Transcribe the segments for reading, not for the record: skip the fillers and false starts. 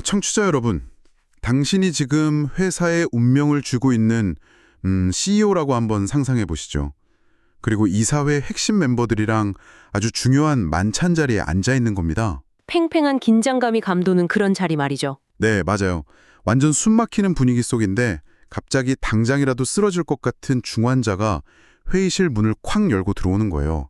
청취자 여러분, 당신이 지금 회사의 운명을 쥐고 있는 CEO라고 한번 상상해 보시죠. 그리고 이사회 핵심 멤버들이랑 아주 중요한 만찬 자리에 앉아 있는 겁니다. 팽팽한 긴장감이 감도는 그런 자리 말이죠. 네, 맞아요. 완전 숨막히는 분위기 속인데 갑자기 당장이라도 쓰러질 것 같은 중환자가 회의실 문을 쾅 열고 들어오는 거예요.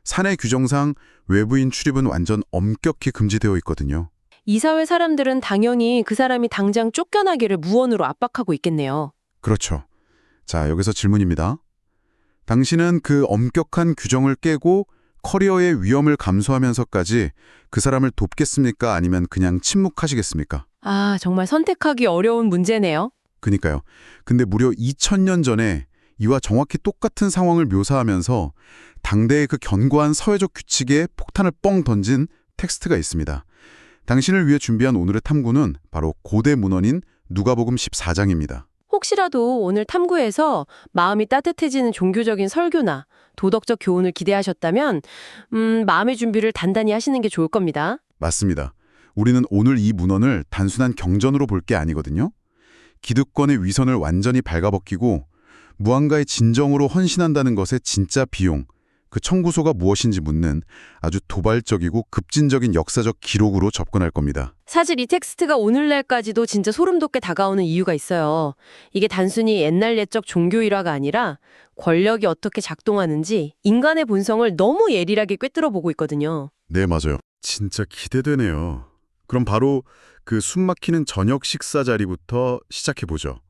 사내 규정상 외부인 출입은 완전 엄격히 금지되어 있거든요. 이사회 사람들은 당연히 그 사람이 당장 쫓겨나기를 무언으로 압박하고 있겠네요. 그렇죠. 자, 여기서 질문입니다. 당신은 그 엄격한 규정을 깨고 커리어의 위험을 감수하면서까지 그 사람을 돕겠습니까? 아니면 그냥 침묵하시겠습니까? 아, 정말 선택하기 어려운 문제네요. 그니까요. 근데 무려 2000년 전에 이와 정확히 똑같은 상황을 묘사하면서 당대의 그 견고한 사회적 규칙에 폭탄을 뻥 던진 텍스트가 있습니다. 당신을 위해 준비한 오늘의 탐구는 바로 고대 문헌인 누가복음 14장입니다. 혹시라도 오늘 탐구에서 마음이 따뜻해지는 종교적인 설교나 도덕적 교훈을 기대하셨다면 마음의 준비를 단단히 하시는 게 좋을 겁니다. 맞습니다. 우리는 오늘 이 문헌을 단순한 경전으로 볼 게 아니거든요. 기득권의 위선을 완전히 발가벗기고 무언가의 진정으로 헌신한다는 것의 진짜 비용, 그 청구소가 무엇인지 묻는 아주 도발적이고 급진적인 역사적 기록으로 접근할 겁니다. 사실 이 텍스트가 오늘날까지도 진짜 소름 돋게 다가오는 이유가 있어요. 이게 단순히 옛날 옛적 종교 일화가 아니라 권력이 어떻게 작동하는지 인간의 본성을 너무 예리하게 꿰뚫어 보고 있거든요. 네, 맞아요. 진짜 기대되네요. 그럼 바로 그 숨막히는 저녁 식사 자리부터 시작해보죠.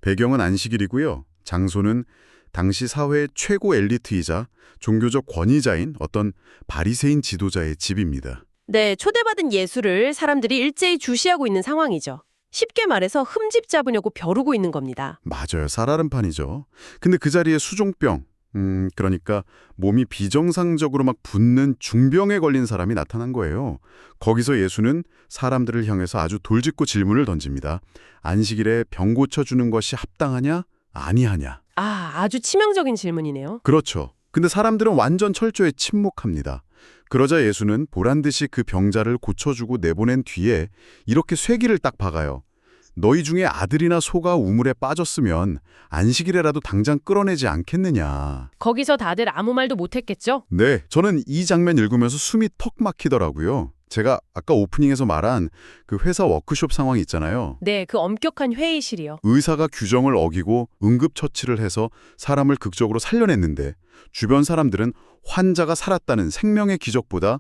배경은 안식일이고요. 장소는 당시 사회의 최고 엘리트이자 종교적 권위자인 어떤 바리새인 지도자의 집입니다. 네, 초대받은 예수를 사람들이 일제히 주시하고 있는 상황이죠. 쉽게 말해서 흠집 잡으려고 벼르고 있는 겁니다. 맞아요. 살아름판이죠. 근데 그 자리에 수종병, 그러니까 몸이 비정상적으로 막 붓는 중병에 걸린 사람이 나타난 거예요. 거기서 예수는 사람들을 향해서 아주 돌직구 질문을 던집니다. 안식일에 병 고쳐주는 것이 합당하냐? 아니하냐? 아, 아주 치명적인 질문이네요. 그렇죠. 근데 사람들은 완전 철저히 침묵합니다. 그러자 예수는 보란듯이 그 병자를 고쳐주고 내보낸 뒤에 이렇게 쇠기를 딱 박아요. 너희 중에 아들이나 소가 우물에 빠졌으면 안식일에라도 당장 끌어내지 않겠느냐. 거기서 다들 아무 말도 못했겠죠? 네, 저는 이 장면 읽으면서 숨이 턱 막히더라고요. 제가 아까 오프닝에서 말한 그 회사 워크숍 상황이 있잖아요. 네, 그 엄격한 회의실이요. 의사가 규정을 어기고 응급처치를 해서 사람을 극적으로 살려냈는데 주변 사람들은 환자가 살았다는 생명의 기적보다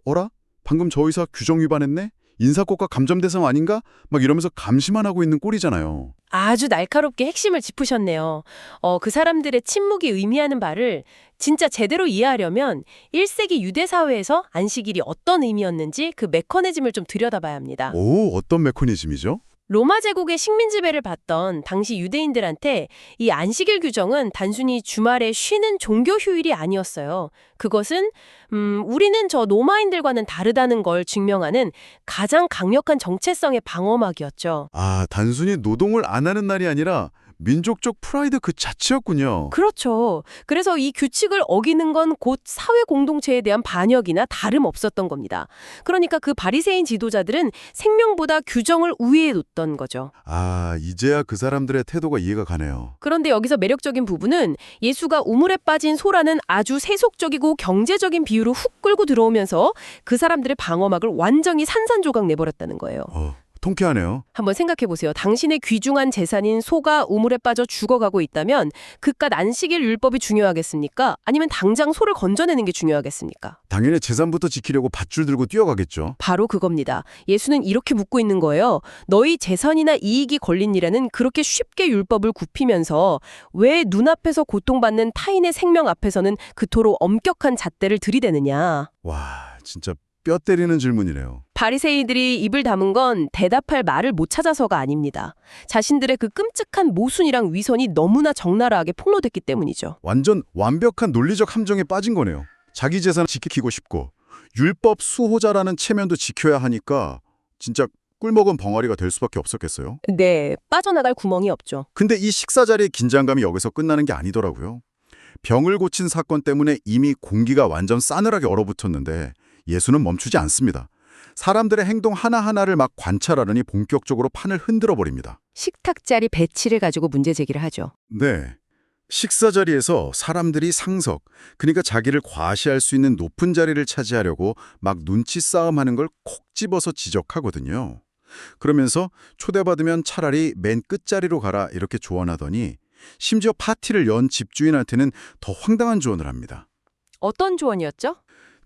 어라? 방금 저 의사 규정 위반했네? 인사고과 감점 대상 아닌가? 막 이러면서 감시만 하고 있는 꼴이잖아요. 아주 날카롭게 핵심을 짚으셨네요. 그 사람들의 침묵이 의미하는 바를 진짜 제대로 이해하려면 1세기 유대 사회에서 안식일이 어떤 의미였는지 그 메커니즘을 좀 들여다봐야 합니다. 오, 어떤 메커니즘이죠? 로마 제국의 식민 지배를 받던 당시 유대인들한테 이 안식일 규정은 단순히 주말에 쉬는 종교 휴일이 아니었어요. 그것은 우리는 저 로마인들과는 다르다는 걸 증명하는 가장 강력한 정체성의 방어막이었죠. 아, 단순히 노동을 안 하는 날이 아니라 민족적 프라이드 그 자체였군요. 그렇죠. 그래서 이 규칙을 어기는 건 곧 사회 공동체에 대한 반역이나 다름없었던 겁니다. 그러니까 그 바리새인 지도자들은 생명보다 규정을 우위에 놓던 거죠. 아, 이제야 그 사람들의 태도가 이해가 가네요. 그런데 여기서 매력적인 부분은 예수가 우물에 빠진 소라는 아주 세속적이고 경제적인 비유로 훅 끌고 들어오면서 그 사람들의 방어막을 완전히 산산조각 내버렸다는 거예요. 통쾌하네요. 한번 생각해 보세요. 당신의 귀중한 재산인 소가 우물에 빠져 죽어가고 있다면 그깟 안식일 율법이 중요하겠습니까? 아니면 당장 소를 건져내는 게 중요하겠습니까? 당연히 재산부터 지키려고 밧줄 들고 뛰어가겠죠. 바로 그겁니다. 예수는 이렇게 묻고 있는 거예요. 너희 재산이나 이익이 걸린 일에는 그렇게 쉽게 율법을 굽히면서 왜 눈앞에서 고통받는 타인의 생명 앞에서는 그토록 엄격한 잣대를 들이대느냐. 와, 진짜 뼈 때리는 질문이네요. 바리새인들이 입을 다문 건 대답할 말을 못 찾아서가 아닙니다. 자신들의 그 끔찍한 모순이랑 위선이 너무나 적나라하게 폭로됐기 때문이죠. 완전 완벽한 논리적 함정에 빠진 거네요. 자기 재산을 지키고 싶고 율법 수호자라는 체면도 지켜야 하니까 진짜 꿀먹은 벙어리가 될 수밖에 없었겠어요. 네, 빠져나갈 구멍이 없죠. 근데 이 식사 자리의 긴장감이 여기서 끝나는 게 아니더라고요. 병을 고친 사건 때문에 이미 공기가 완전 싸늘하게 얼어붙었는데 예수는 멈추지 않습니다. 사람들의 행동 하나하나를 막 관찰하려니 본격적으로 판을 흔들어 버립니다. 식탁 자리 배치를 가지고 문제 제기를 하죠. 네. 식사 자리에서 사람들이 상석, 그러니까 자기를 과시할 수 있는 높은 자리를 차지하려고 막 눈치 싸움하는 걸 콕 집어서 지적하거든요. 그러면서 초대받으면 차라리 맨 끝자리로 가라 이렇게 조언하더니 심지어 파티를 연 집주인한테는 더 황당한 조언을 합니다. 어떤 조언이었죠?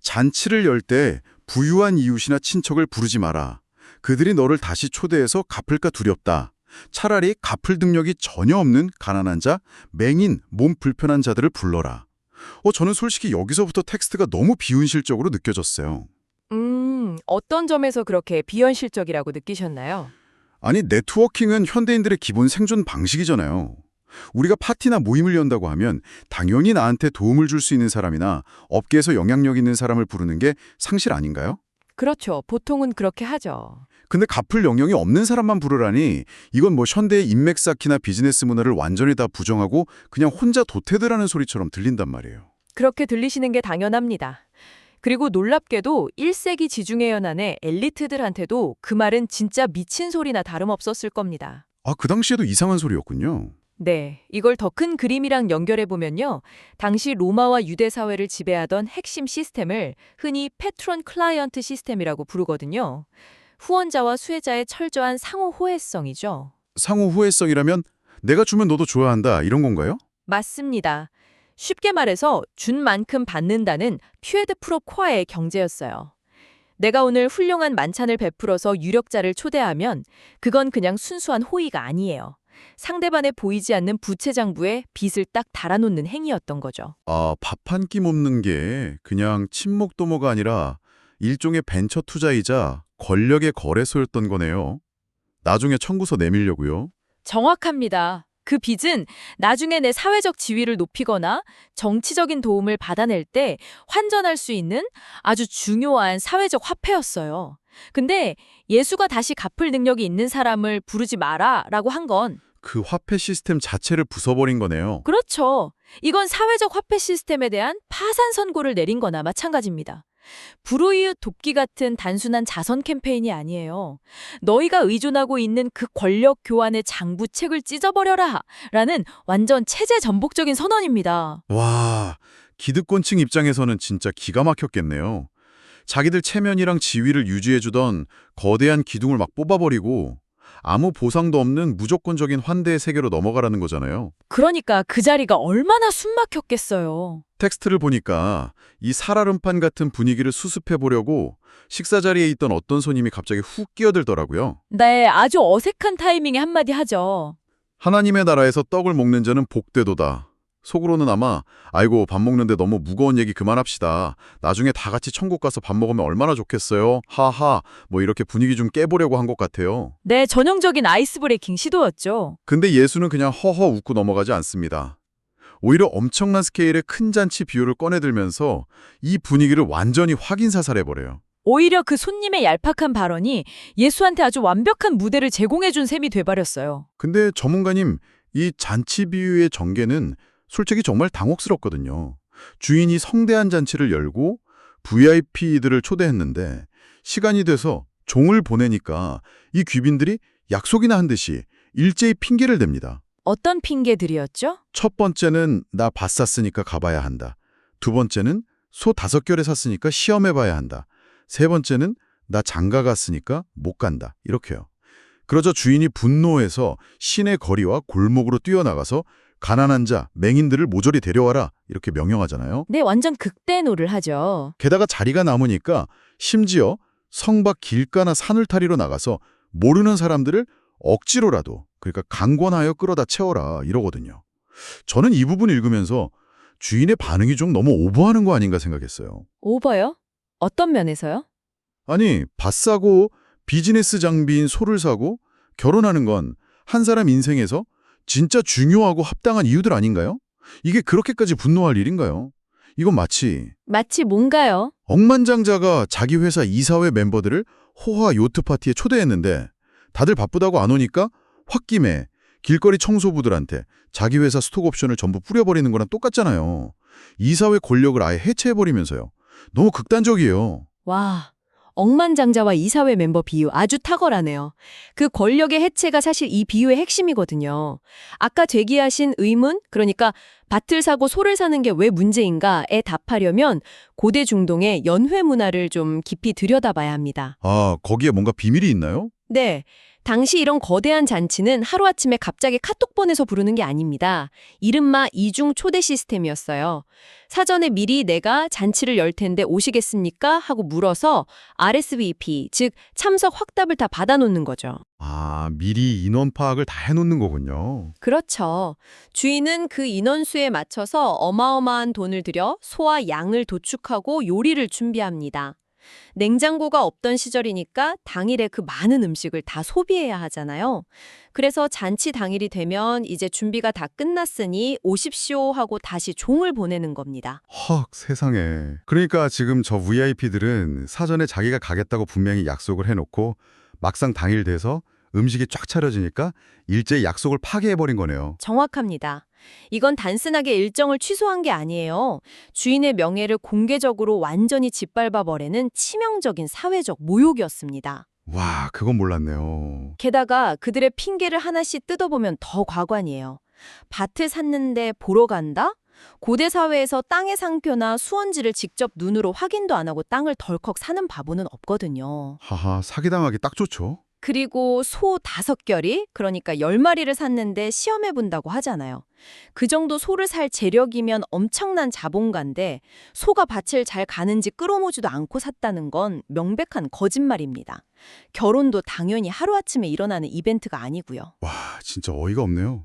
잔치를 열 때 부유한 이웃이나 친척을 부르지 마라. 그들이 너를 다시 초대해서 갚을까 두렵다. 차라리 갚을 능력이 전혀 없는 가난한 자, 맹인, 몸 불편한 자들을 불러라. 저는 솔직히 여기서부터 텍스트가 너무 비현실적으로 느껴졌어요. 어떤 점에서 그렇게 비현실적이라고 느끼셨나요? 아니, 네트워킹은 현대인들의 기본 생존 방식이잖아요. 우리가 파티나 모임을 연다고 하면 당연히 나한테 도움을 줄 수 있는 사람이나 업계에서 영향력 있는 사람을 부르는 게 상식 아닌가요? 그렇죠. 보통은 그렇게 하죠. 근데 갚을 영역이 없는 사람만 부르라니 이건 뭐 현대의 인맥 쌓기나 비즈니스 문화를 완전히 다 부정하고 그냥 혼자 도태되라는 소리처럼 들린단 말이에요. 그렇게 들리시는 게 당연합니다. 그리고 놀랍게도 1세기 지중해 연안의 엘리트들한테도 그 말은 진짜 미친 소리나 다름없었을 겁니다. 아, 그 당시에도 이상한 소리였군요. 네, 이걸 더 큰 그림이랑 연결해 보면요. 당시 로마와 유대 사회를 지배하던 핵심 시스템을 흔히 패트론 클라이언트 시스템이라고 부르거든요. 후원자와 수혜자의 철저한 상호 호혜성이죠. 상호 후혜성이라면 내가 주면 너도 좋아한다 이런 건가요? 맞습니다. 쉽게 말해서 준 만큼 받는다는 퓨에드 프로 콰의 경제였어요. 내가 오늘 훌륭한 만찬을 베풀어서 유력자를 초대하면 그건 그냥 순수한 호의가 아니에요. 상대방에 보이지 않는 부채장부에 빚을 딱 달아놓는 행위였던 거죠. 아, 밥 한 끼 먹는 게 그냥 친목도모가 아니라 일종의 벤처 투자이자 권력의 거래소였던 거네요. 나중에 청구서 내밀려고요. 정확합니다. 그 빚은 나중에 내 사회적 지위를 높이거나 정치적인 도움을 받아낼 때 환전할 수 있는 아주 중요한 사회적 화폐였어요. 근데 예수가 다시 갚을 능력이 있는 사람을 부르지 마라 라고 한 건 그 화폐 시스템 자체를 부숴버린 거네요. 그렇죠. 이건 사회적 화폐 시스템에 대한 파산 선고를 내린 거나 마찬가지입니다. 불우이웃 돕기 같은 단순한 자선 캠페인이 아니에요. 너희가 의존하고 있는 그 권력 교환의 장부책을 찢어버려라 라는 완전 체제 전복적인 선언입니다. 와, 기득권층 입장에서는 진짜 기가 막혔겠네요. 자기들 체면이랑 지위를 유지해주던 거대한 기둥을 막 뽑아버리고 아무 보상도 없는 무조건적인 환대의 세계로 넘어가라는 거잖아요. 그러니까 그 자리가 얼마나 숨막혔겠어요. 텍스트를 보니까 이 살얼음판 같은 분위기를 수습해보려고 식사 자리에 있던 어떤 손님이 갑자기 훅 끼어들더라고요. 네, 아주 어색한 타이밍에 한마디 하죠. 하나님의 나라에서 떡을 먹는 자는 복되도다. 속으로는 아마 아이고 밥 먹는데 너무 무거운 얘기 그만합시다. 나중에 다 같이 천국 가서 밥 먹으면 얼마나 좋겠어요. 하하 뭐 이렇게 분위기 좀 깨보려고 한 것 같아요. 네, 전형적인 아이스 브레이킹 시도였죠. 근데 예수는 그냥 허허 웃고 넘어가지 않습니다. 오히려 엄청난 스케일의 큰 잔치 비유를 꺼내들면서 이 분위기를 완전히 확인사살해버려요. 오히려 그 손님의 얄팍한 발언이 예수한테 아주 완벽한 무대를 제공해준 셈이 돼버렸어요. 근데 전문가님, 이 잔치 비유의 전개는 솔직히 정말 당혹스럽거든요. 주인이 성대한 잔치를 열고 VIP들을 초대했는데 시간이 돼서 종을 보내니까 이 귀빈들이 약속이나 한 듯이 일제히 핑계를 댑니다. 어떤 핑계들이었죠? 첫 번째는 나 밭 샀으니까 가봐야 한다. 두 번째는 소 5결에 샀으니까 시험해봐야 한다. 세 번째는 나 장가 갔으니까 못 간다. 이렇게요. 그러자 주인이 분노해서 시내 거리와 골목으로 뛰어나가서 가난한 자, 맹인들을 모조리 데려와라 이렇게 명령하잖아요. 네, 완전 극대노를 하죠. 게다가 자리가 남으니까 심지어 성 밖 길가나 산울타리로 나가서 모르는 사람들을 억지로라도 그러니까 강권하여 끌어다 채워라 이러거든요. 저는 이 부분 읽으면서 주인의 반응이 좀 너무 오버하는 거 아닌가 생각했어요. 오버요? 어떤 면에서요? 아니, 밭 사고 비즈니스 장비인 소를 사고 결혼하는 건 한 사람 인생에서 진짜 중요하고 합당한 이유들 아닌가요? 이게 그렇게까지 분노할 일인가요? 이건 마치 뭔가요? 억만장자가 자기 회사 이사회 멤버들을 호화 요트 파티에 초대했는데 다들 바쁘다고 안 오니까 홧김에 길거리 청소부들한테 자기 회사 스톡 옵션을 전부 뿌려버리는 거랑 똑같잖아요. 이사회 권력을 아예 해체해버리면서요. 너무 극단적이에요. 와, 억만장자와 이사회 멤버 비유 아주 탁월하네요. 그 권력의 해체가 사실 이 비유의 핵심이거든요. 아까 제기하신 의문, 그러니까 밭을 사고 소를 사는 게 왜 문제인가에 답하려면 고대 중동의 연회 문화를 좀 깊이 들여다봐야 합니다. 아, 거기에 뭔가 비밀이 있나요? 네. 당시 이런 거대한 잔치는 하루아침에 갑자기 카톡 보내서 부르는 게 아닙니다. 이른바 이중 초대 시스템이었어요. 사전에 미리 내가 잔치를 열 텐데 오시겠습니까? 하고 물어서 RSVP, 즉 참석 확답을 다 받아놓는 거죠. 아, 미리 인원 파악을 다 해놓는 거군요. 그렇죠. 주인은 그 인원수에 맞춰서 어마어마한 돈을 들여 소와 양을 도축하고 요리를 준비합니다. 냉장고가 없던 시절이니까 당일에 그 많은 음식을 다 소비해야 하잖아요. 그래서 잔치 당일이 되면 이제 준비가 다 끝났으니 오십시오 하고 다시 종을 보내는 겁니다. 헉, 세상에. 그러니까 지금 저 VIP들은 사전에 자기가 가겠다고 분명히 약속을 해놓고 막상 당일 돼서 음식이 쫙 차려지니까 일제히 약속을 파기해버린 거네요. 정확합니다. 이건 단순하게 일정을 취소한 게 아니에요. 주인의 명예를 공개적으로 완전히 짓밟아버리는 치명적인 사회적 모욕이었습니다. 와, 그건 몰랐네요. 게다가 그들의 핑계를 하나씩 뜯어보면 더 과관이에요. 밭을 샀는데 보러 간다? 고대 사회에서 땅의 상표나 수원지를 직접 눈으로 확인도 안 하고 땅을 덜컥 사는 바보는 없거든요. 하하, 사기당하기 딱 좋죠. 그리고 소 5결이, 그러니까 10마리를 샀는데 시험해 본다고 하잖아요. 그 정도 소를 살 재력이면 엄청난 자본가인데 소가 밭을 잘 가는지 끌어모지도 않고 샀다는 건 명백한 거짓말입니다. 결혼도 당연히 하루아침에 일어나는 이벤트가 아니고요. 와, 진짜 어이가 없네요.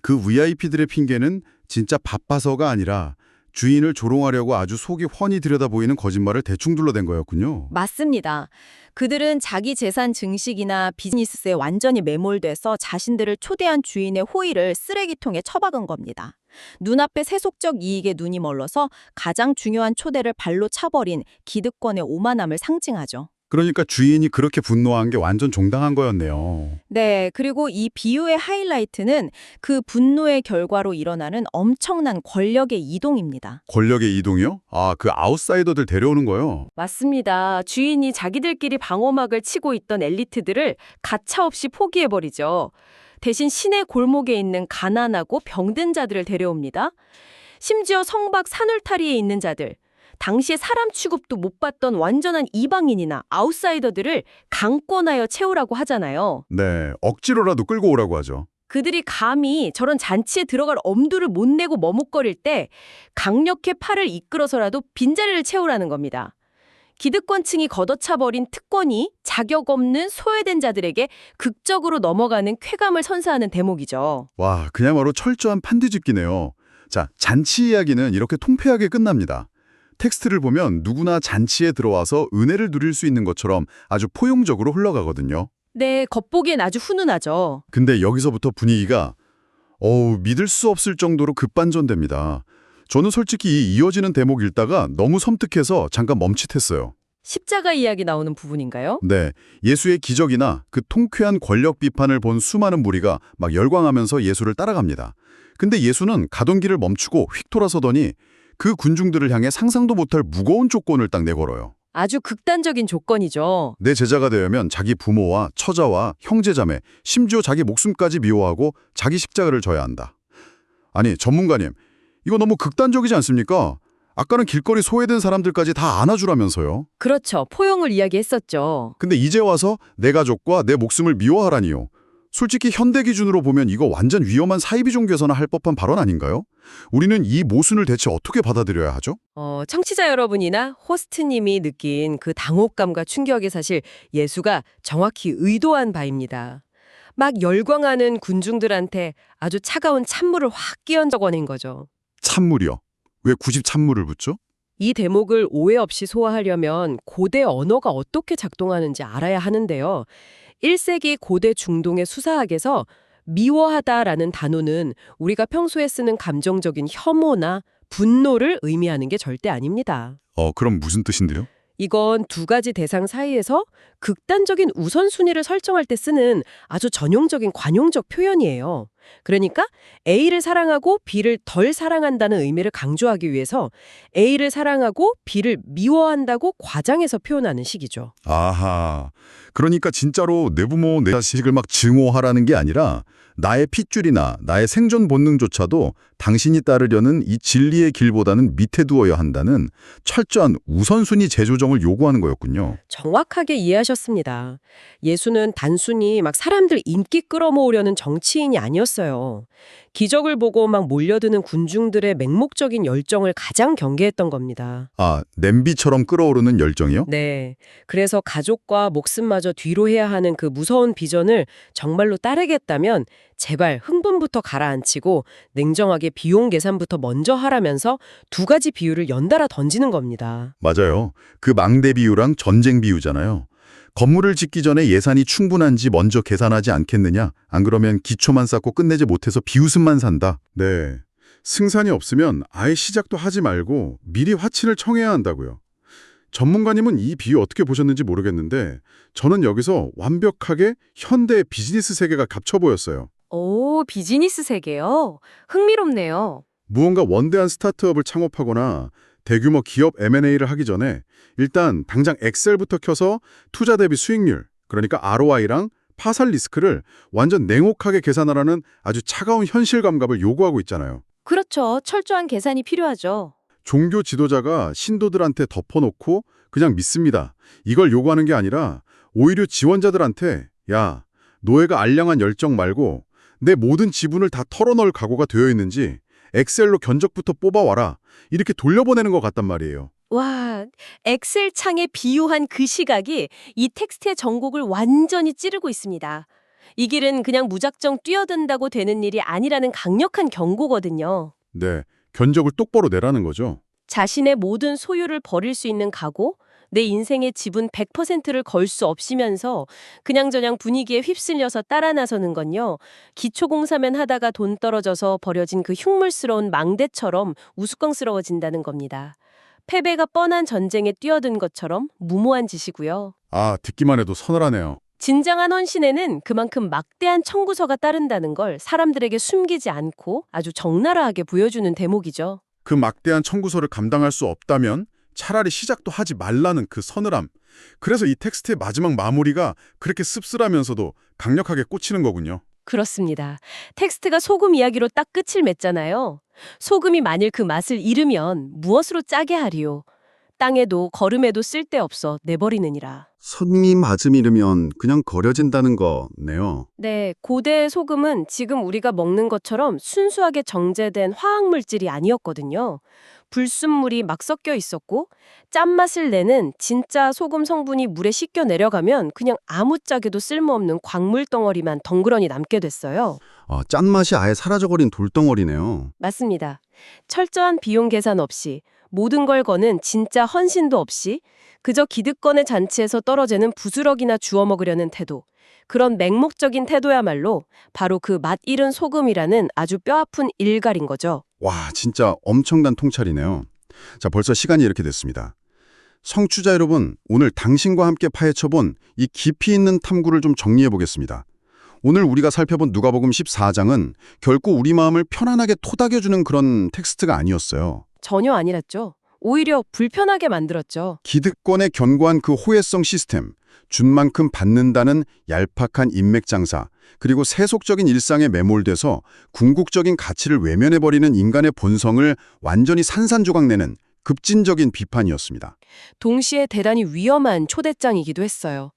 그 VIP들의 핑계는 진짜 바빠서가 아니라 주인을 조롱하려고 아주 속이 훤히 들여다보이는 거짓말을 대충 둘러댄 거였군요. 맞습니다. 그들은 자기 재산 증식이나 비즈니스에 완전히 매몰돼서 자신들을 초대한 주인의 호의를 쓰레기통에 처박은 겁니다. 눈앞의 세속적 이익에 눈이 멀어서 가장 중요한 초대를 발로 차버린 기득권의 오만함을 상징하죠. 그러니까 주인이 그렇게 분노한 게 완전 정당한 거였네요. 네, 그리고 이 비유의 하이라이트는 그 분노의 결과로 일어나는 엄청난 권력의 이동입니다. 권력의 이동이요? 아, 그 아웃사이더들 데려오는 거요? 맞습니다. 주인이 자기들끼리 방어막을 치고 있던 엘리트들을 가차없이 포기해버리죠. 대신 시내 골목에 있는 가난하고 병든 자들을 데려옵니다. 심지어 성박 산울타리에 있는 자들, 당시에 사람 취급도 못 받던 완전한 이방인이나 아웃사이더들을 강권하여 채우라고 하잖아요. 네, 억지로라도 끌고 오라고 하죠. 그들이 감히 저런 잔치에 들어갈 엄두를 못 내고 머뭇거릴 때 강력히 팔을 이끌어서라도 빈자리를 채우라는 겁니다. 기득권층이 걷어차버린 특권이 자격 없는 소외된 자들에게 극적으로 넘어가는 쾌감을 선사하는 대목이죠. 와, 그야말로 철저한 판뒤집기네요. 자, 잔치 이야기는 이렇게 통폐하게 끝납니다. 텍스트를 보면 누구나 잔치에 들어와서 은혜를 누릴 수 있는 것처럼 아주 포용적으로 흘러가거든요. 네, 겉보기엔 아주 훈훈하죠. 근데 여기서부터 분위기가 믿을 수 없을 정도로 급반전됩니다. 저는 솔직히 이 이어지는 대목 읽다가 너무 섬뜩해서 잠깐 멈칫했어요. 십자가 이야기 나오는 부분인가요? 네, 예수의 기적이나 그 통쾌한 권력 비판을 본 수많은 무리가 막 열광하면서 예수를 따라갑니다. 근데 예수는 가던 길을 멈추고 휙 돌아서더니 그 군중들을 향해 상상도 못할 무거운 조건을 딱 내걸어요. 아주 극단적인 조건이죠. 내 제자가 되려면 자기 부모와 처자와 형제자매, 심지어 자기 목숨까지 미워하고 자기 십자가를 져야 한다. 아니, 전문가님, 이거 너무 극단적이지 않습니까? 아까는 길거리 소외된 사람들까지 다 안아주라면서요. 그렇죠. 포용을 이야기했었죠. 근데 이제 와서 내 가족과 내 목숨을 미워하라니요. 솔직히 현대 기준으로 보면 이거 완전 위험한 사이비 종교에서나 할 법한 발언 아닌가요? 우리는 이 모순을 대체 어떻게 받아들여야 하죠? 청취자 여러분이나 호스트님이 느낀 그 당혹감과 충격이 사실 예수가 정확히 의도한 바입니다. 막 열광하는 군중들한테 아주 차가운 찬물을 확 끼얹어 거는 거죠. 찬물이요. 왜 굳이 찬물을 붓죠? 이 대목을 오해 없이 소화하려면 고대 언어가 어떻게 작동하는지 알아야 하는데요. 1세기 고대 중동의 수사학에서 미워하다라는 단어는 우리가 평소에 쓰는 감정적인 혐오나 분노를 의미하는 게 절대 아닙니다. 그럼 무슨 뜻인데요? 이건 두 가지 대상 사이에서 극단적인 우선순위를 설정할 때 쓰는 아주 전용적인 관용적 표현이에요. 그러니까 A를 사랑하고 B를 덜 사랑한다는 의미를 강조하기 위해서 A를 사랑하고 B를 미워한다고 과장해서 표현하는 식이죠. 아하. 그러니까 진짜로 내 부모, 내 자식을 막 증오하라는 게 아니라 나의 핏줄이나 나의 생존 본능조차도 당신이 따르려는 이 진리의 길보다는 밑에 두어야 한다는 철저한 우선순위 재조정을 요구하는 거였군요. 정확하게 이해하셨습니다. 예수는 단순히 막 사람들 인기 끌어모으려는 정치인이 아니었어요. 기적을 보고 막 몰려드는 군중들의 맹목적인 열정을 가장 경계했던 겁니다. 아, 냄비처럼 끓어오르는 열정이요? 네. 그래서 가족과 목숨마저 뒤로 해야 하는 그 무서운 비전을 정말로 따르겠다면 제발 흥분부터 가라앉히고 냉정하게 비용 계산부터 먼저 하라면서 두 가지 비유를 연달아 던지는 겁니다. 맞아요. 그 망대 비유랑 전쟁 비유잖아요. 건물을 짓기 전에 예산이 충분한지 먼저 계산하지 않겠느냐? 안 그러면 기초만 쌓고 끝내지 못해서 비웃음만 산다. 네. 승산이 없으면 아예 시작도 하지 말고 미리 화친을 청해야 한다고요. 전문가님은 이 비유 어떻게 보셨는지 모르겠는데 저는 여기서 완벽하게 현대의 비즈니스 세계가 겹쳐 보였어요. 오, 비즈니스 세계요? 흥미롭네요. 무언가 원대한 스타트업을 창업하거나 대규모 기업 M&A를 하기 전에 일단 당장 엑셀부터 켜서 투자 대비 수익률, 그러니까 ROI랑 파산 리스크를 완전 냉혹하게 계산하라는 아주 차가운 현실 감각을 요구하고 있잖아요. 그렇죠. 철저한 계산이 필요하죠. 종교 지도자가 신도들한테 덮어놓고 그냥 믿습니다. 이걸 요구하는 게 아니라 오히려 지원자들한테 야, 노예가 알량한 열정 말고 내 모든 지분을 다 털어넣을 각오가 되어 있는지 엑셀로 견적부터 뽑아와라. 이렇게 돌려보내는 것 같단 말이에요. 와, 엑셀 창에 비유한 그 시각이 이 텍스트의 전곡을 완전히 찌르고 있습니다. 이 길은 그냥 무작정 뛰어든다고 되는 일이 아니라는 강력한 경고거든요. 네, 견적을 똑바로 내라는 거죠. 자신의 모든 소유를 버릴 수 있는 각오, 내 인생의 지분 100%를 걸 수 없이면서 그냥저냥 분위기에 휩쓸려서 따라 나서는 건요. 기초공사면 하다가 돈 떨어져서 버려진 그 흉물스러운 망대처럼 우스꽝스러워진다는 겁니다. 패배가 뻔한 전쟁에 뛰어든 것처럼 무모한 짓이고요. 아, 듣기만 해도 서늘하네요. 진정한 헌신에는 그만큼 막대한 청구서가 따른다는 걸 사람들에게 숨기지 않고 아주 적나라하게 보여주는 대목이죠. 그 막대한 청구서를 감당할 수 없다면 차라리 시작도 하지 말라는 그 서늘함. 그래서 이 텍스트의 마지막 마무리가 그렇게 씁쓸하면서도 강력하게 꽂히는 거군요. 그렇습니다. 텍스트가 소금 이야기로 딱 끝을 맺잖아요. 소금이 만일 그 맛을 잃으면 무엇으로 짜게 하리요. 땅에도 거름에도 쓸데없어 내버리느니라. 선미 맞음 잃으면 그냥 거려진다는 거네요. 네, 고대의 소금은 지금 우리가 먹는 것처럼 순수하게 정제된 화학물질이 아니었거든요. 불순물이 막 섞여 있었고 짠맛을 내는 진짜 소금 성분이 물에 씻겨 내려가면 그냥 아무짝에도 쓸모없는 광물 덩어리만 덩그러니 남게 됐어요. 짠맛이 아예 사라져버린 돌덩어리네요. 맞습니다. 철저한 비용 계산 없이 모든 걸 거는 진짜 헌신도 없이 그저 기득권의 잔치에서 떨어지는 부스럭이나 주워 먹으려는 태도. 그런 맹목적인 태도야말로 바로 그 맛 잃은 소금이라는 아주 뼈아픈 일갈인 거죠. 와, 진짜 엄청난 통찰이네요. 자, 벌써 시간이 이렇게 됐습니다. 청취자 여러분, 오늘 당신과 함께 파헤쳐본 이 깊이 있는 탐구를 좀 정리해 보겠습니다. 오늘 우리가 살펴본 누가복음 14장은 결코 우리 마음을 편안하게 토닥여주는 그런 텍스트가 아니었어요. 전혀 아니랐죠. 오히려 불편하게 만들었죠. 기득권에 견고한 그 호혜성 시스템, 준 만큼 받는다는 얄팍한 인맥 장사, 그리고 세속적인 일상에 매몰돼서 궁극적인 가치를 외면해버리는 인간의 본성을 완전히 산산조각내는 급진적인 비판이었습니다. 동시에 대단히 위험한 초대장이기도 했어요.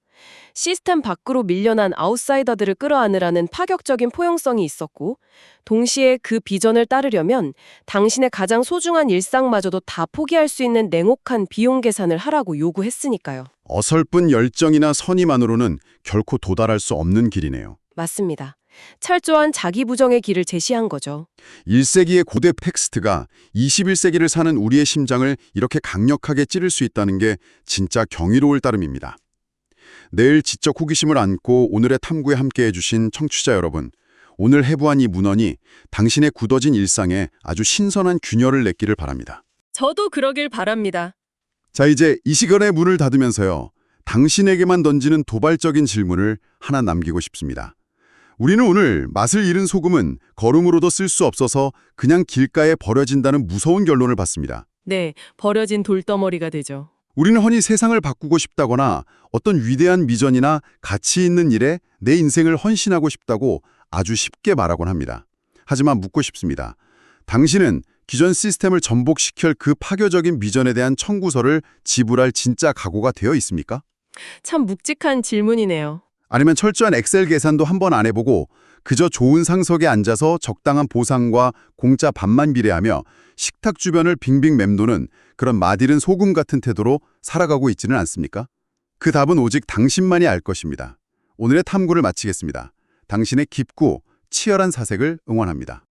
시스템 밖으로 밀려난 아웃사이더들을 끌어안으라는 파격적인 포용성이 있었고 동시에 그 비전을 따르려면 당신의 가장 소중한 일상마저도 다 포기할 수 있는 냉혹한 비용 계산을 하라고 요구했으니까요. 어설픈 열정이나 선의만으로는 결코 도달할 수 없는 길이네요. 맞습니다. 철저한 자기 부정의 길을 제시한 거죠. 1세기의 고대 텍스트가 21세기를 사는 우리의 심장을 이렇게 강력하게 찌를 수 있다는 게 진짜 경이로울 따름입니다. 내일 지적 호기심을 안고 오늘의 탐구에 함께해 주신 청취자 여러분, 오늘 해부한 이 문헌이 당신의 굳어진 일상에 아주 신선한 균열을 냈기를 바랍니다. 저도 그러길 바랍니다. 자, 이제 이 시간의 문을 닫으면서요. 당신에게만 던지는 도발적인 질문을 하나 남기고 싶습니다. 우리는 오늘 맛을 잃은 소금은 거름으로도 쓸 수 없어서 그냥 길가에 버려진다는 무서운 결론을 받습니다. 네, 버려진 돌덩어리가 되죠. 우리는 흔히 세상을 바꾸고 싶다거나 어떤 위대한 비전이나 가치 있는 일에 내 인생을 헌신하고 싶다고 아주 쉽게 말하곤 합니다. 하지만 묻고 싶습니다. 당신은 기존 시스템을 전복시킬 그 파괴적인 비전에 대한 청구서를 지불할 진짜 각오가 되어 있습니까? 참 묵직한 질문이네요. 아니면 철저한 엑셀 계산도 한번 안 해보고 그저 좋은 상석에 앉아서 적당한 보상과 공짜 밥만 비례하며 식탁 주변을 빙빙 맴도는 그런 맛있는 소금 같은 태도로 살아가고 있지는 않습니까? 그 답은 오직 당신만이 알 것입니다. 오늘의 탐구를 마치겠습니다. 당신의 깊고 치열한 사색을 응원합니다.